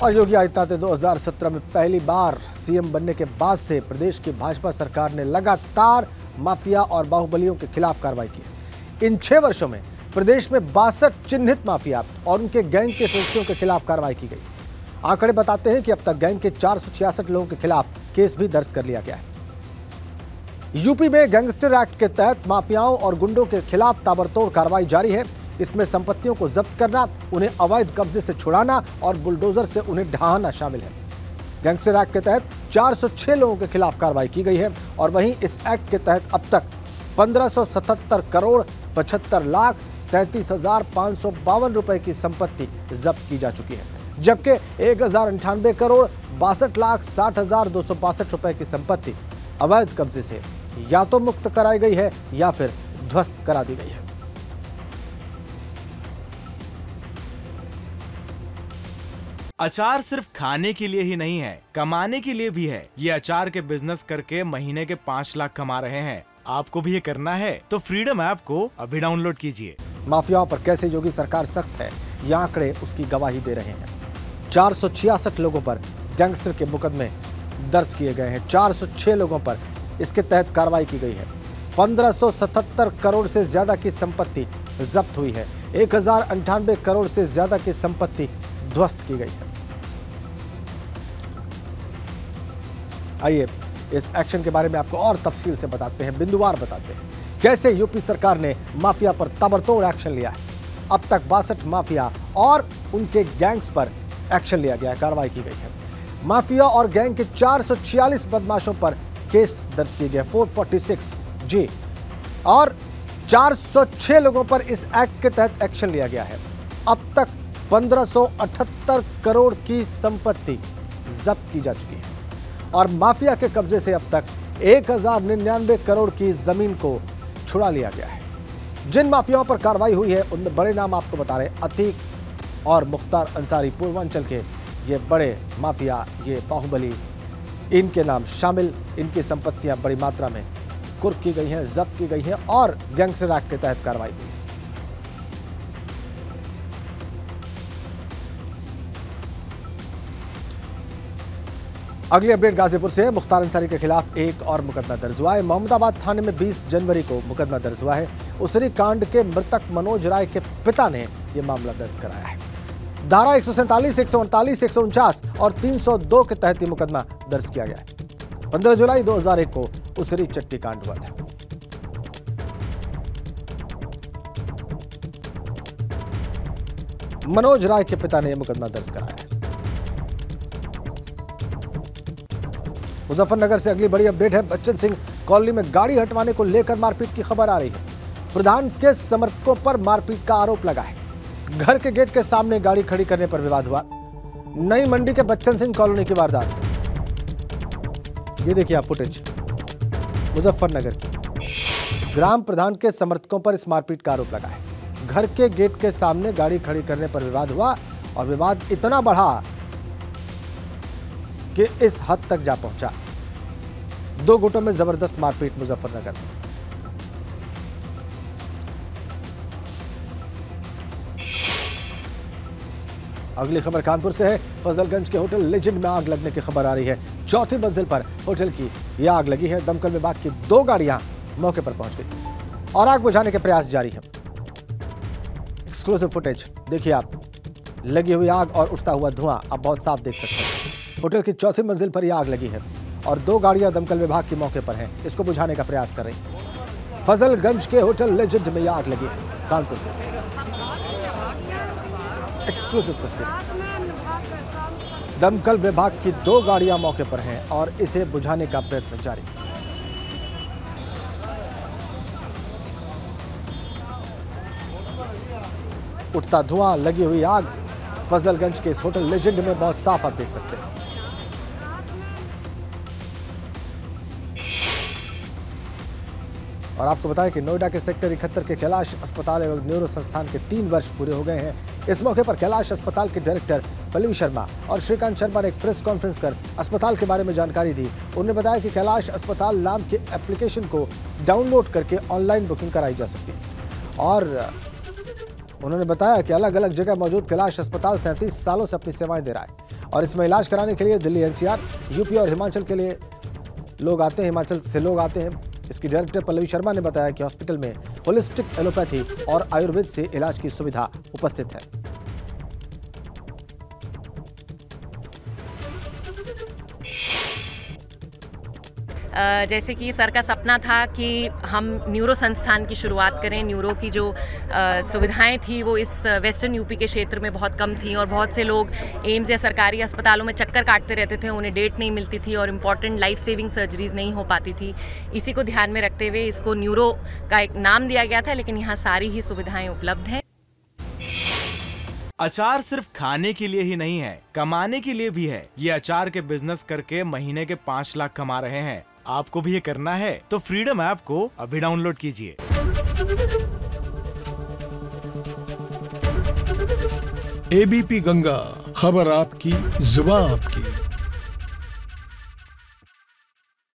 और योगी आदित्यनाथ ने 2017 में पहली बार सीएम बनने के बाद से प्रदेश की भाजपा सरकार ने लगातार माफिया और बाहुबलियों के खिलाफ कार्रवाई की। इन 6 वर्षों में प्रदेश में 62 चिन्हित माफिया और उनके गैंग के सदस्यों के खिलाफ कार्रवाई की गई। आंकड़े बताते हैं कि अब तक गैंग के 466 लोगों के खिलाफ केस भी दर्ज कर लिया गया है। यूपी में गैंगस्टर एक्ट के तहत माफियाओं और गुंडों के खिलाफ ताबड़तोड़ कार्रवाई जारी है। इसमें संपत्तियों को जब्त करना, उन्हें अवैध कब्जे से छुड़ाना और बुलडोजर से उन्हें ढहाना शामिल है। गैंगस्टर एक्ट के तहत 406 लोगों के खिलाफ कार्रवाई की गई है और वहीं इस एक्ट के तहत अब तक 1577 करोड़ 75 लाख 33,552 रुपए की संपत्ति जब्त की जा चुकी है, जबकि 1098 करोड़ 62 लाख 60,262 रुपए की संपत्ति अवैध कब्जे से या तो मुक्त कराई गई है या फिर ध्वस्त करा दी गई है। अचार सिर्फ खाने के लिए ही नहीं है, कमाने के लिए भी है। ये अचार के बिजनेस करके महीने के 5 लाख कमा रहे हैं। आपको भी ये करना है तो फ्रीडम ऐप को अभी डाउनलोड कीजिए। माफियाओं पर कैसे योगी सरकार सख्त है, ये आंकड़े उसकी गवाही दे रहे हैं। 466 लोगों पर गैंगस्टर के मुकदमे दर्ज किए गए हैं। 406 लोगों पर इसके तहत कार्रवाई की गई है। 1577 करोड़ से ज्यादा की संपत्ति जब्त हुई है। 1098 करोड़ से ज्यादा की संपत्ति ध्वस्त की गई है। आइए इस एक्शन के बारे में आपको और तफसील से बताते हैं, बिंदुवार बताते हैं कैसे यूपी सरकार ने माफिया पर ताबड़तोड़ एक्शन लिया है। अब तक 62 माफिया और उनके गैंग्स पर एक्शन लिया गया है, कार्रवाई की गई है। माफिया और गैंग के 446 बदमाशों पर केस दर्ज किए गए, 446 जी, और 406 लोगों पर इस एक्ट के तहत एक्शन लिया गया है। अब तक 1578 करोड़ की संपत्ति जब्त की जा चुकी है और माफिया के कब्जे से अब तक 1099 करोड़ की जमीन को छुड़ा लिया गया है। जिन माफियाओं पर कार्रवाई हुई है उनमें बड़े नाम आपको बता रहे, अतीक और मुख्तार अंसारी, पूर्वांचल के ये बड़े माफिया, ये बाहुबली, इनके नाम शामिल। इनकी संपत्तियां बड़ी मात्रा में कुर्क की गई हैं, जब्त की गई हैं और गैंगस्टर एक्ट के तहत कार्रवाई हुई। अगली अपडेट गाजीपुर से है। मुख्तार अंसारी के खिलाफ एक और मुकदमा दर्ज हुआ है। मोहम्मदाबाद थाने में 20 जनवरी को मुकदमा दर्ज हुआ है। उसरी कांड के मृतक मनोज राय के पिता ने यह मामला दर्ज कराया है। धारा 147, 148, 149 और 302 के तहत यह मुकदमा दर्ज किया गया है। 15 जुलाई 2001 को उसरी चट्टी कांड हुआ था। मनोज राय के पिता ने यह मुकदमा दर्ज कराया है। मुजफ्फरनगर से अगली बड़ी अपडेट है। बच्चन सिंह कॉलोनी में गाड़ी हटवाने को लेकर मारपीट की खबर आ रही है। प्रधान के समर्थकों पर मारपीट का आरोप लगा है। घर के गेट के सामने गाड़ी खड़ी करने पर विवाद हुआ। नई मंडी के बच्चन सिंह कॉलोनी की वारदात, ये देखिए आप फुटेज मुजफ्फरनगर की। ग्राम प्रधान के समर्थकों पर इस मारपीट का आरोप लगा है। घर के गेट के सामने गाड़ी खड़ी करने पर विवाद हुआ और विवाद इतना बढ़ा कि इस हद तक जा पहुंचा। 2 गुटों में जबरदस्त मारपीट मुजफ्फरनगर में। अगली खबर कानपुर से है। फजलगंज के होटल लेजेंड में आग लगने की खबर आ रही है। 4थी मंजिल पर होटल की यह आग लगी है। दमकल विभाग की 2 गाड़ियां मौके पर पहुंच गई और आग बुझाने के प्रयास जारी है। एक्सक्लूसिव फुटेज देखिए आप, लगी हुई आग और उठता हुआ धुआं आप बहुत साफ देख सकते हैं। होटल की 4थी मंजिल पर यह आग लगी है और 2 गाड़ियां दमकल विभाग के मौके पर हैं, इसको बुझाने का प्रयास कर रही। फजलगंज के होटल लेजेंड में यह आग लगी है कानपुर में। एक्सक्लूसिव तस्वीर। दमकल विभाग की 2 गाड़ियां मौके पर हैं और इसे बुझाने का प्रयत्न जारी। उठता धुआं, लगी हुई आग फजलगंज के इस होटल लेजेंड में बहुत साफ आप देख सकते हैं। और आपको बताएं कि नोएडा के सेक्टर 71 के कैलाश अस्पताल एवं न्यूरो संस्थान के 3 वर्ष पूरे हो गए हैं। इस मौके पर कैलाश अस्पताल के डायरेक्टर पल्लवी शर्मा और श्रीकांत शर्मा ने एक प्रेस कॉन्फ्रेंस कर अस्पताल के बारे में जानकारी दी। उन्होंने बताया कि कैलाश अस्पताल नाम के एप्लीकेशन को डाउनलोड करके ऑनलाइन बुकिंग कराई जा सकती है और उन्होंने बताया कि अलग अलग जगह मौजूद कैलाश अस्पताल 37 सालों से अपनी सेवाएं दे रहा है और इसमें इलाज कराने के लिए दिल्ली, एनसीआर, यूपी और हिमाचल के लिए लोग आते हैं, हिमाचल से लोग आते हैं। इसकी डायरेक्टर पल्लवी शर्मा ने बताया कि हॉस्पिटल में होलिस्टिक एलोपैथी और आयुर्वेद से इलाज की सुविधा उपस्थित है। जैसे कि सर का सपना था कि हम न्यूरो संस्थान की शुरुआत करें। न्यूरो की जो सुविधाएं थी वो इस वेस्टर्न यूपी के क्षेत्र में बहुत कम थी और बहुत से लोग एम्स या सरकारी अस्पतालों में चक्कर काटते रहते थे, उन्हें डेट नहीं मिलती थी और इम्पॉर्टेंट लाइफ सेविंग सर्जरीज नहीं हो पाती थी। इसी को ध्यान में रखते हुए इसको न्यूरो का एक नाम दिया गया था, लेकिन यहाँ सारी ही सुविधाएं उपलब्ध हैं। अचार सिर्फ खाने के लिए ही नहीं है, कमाने के लिए भी है। ये अचार के बिजनेस करके महीने के 5 लाख कमा रहे हैं। आपको भी ये करना है तो फ्रीडम ऐप को अभी डाउनलोड कीजिए। एबीपी गंगा, खबर आपकी, जुबान आपकी।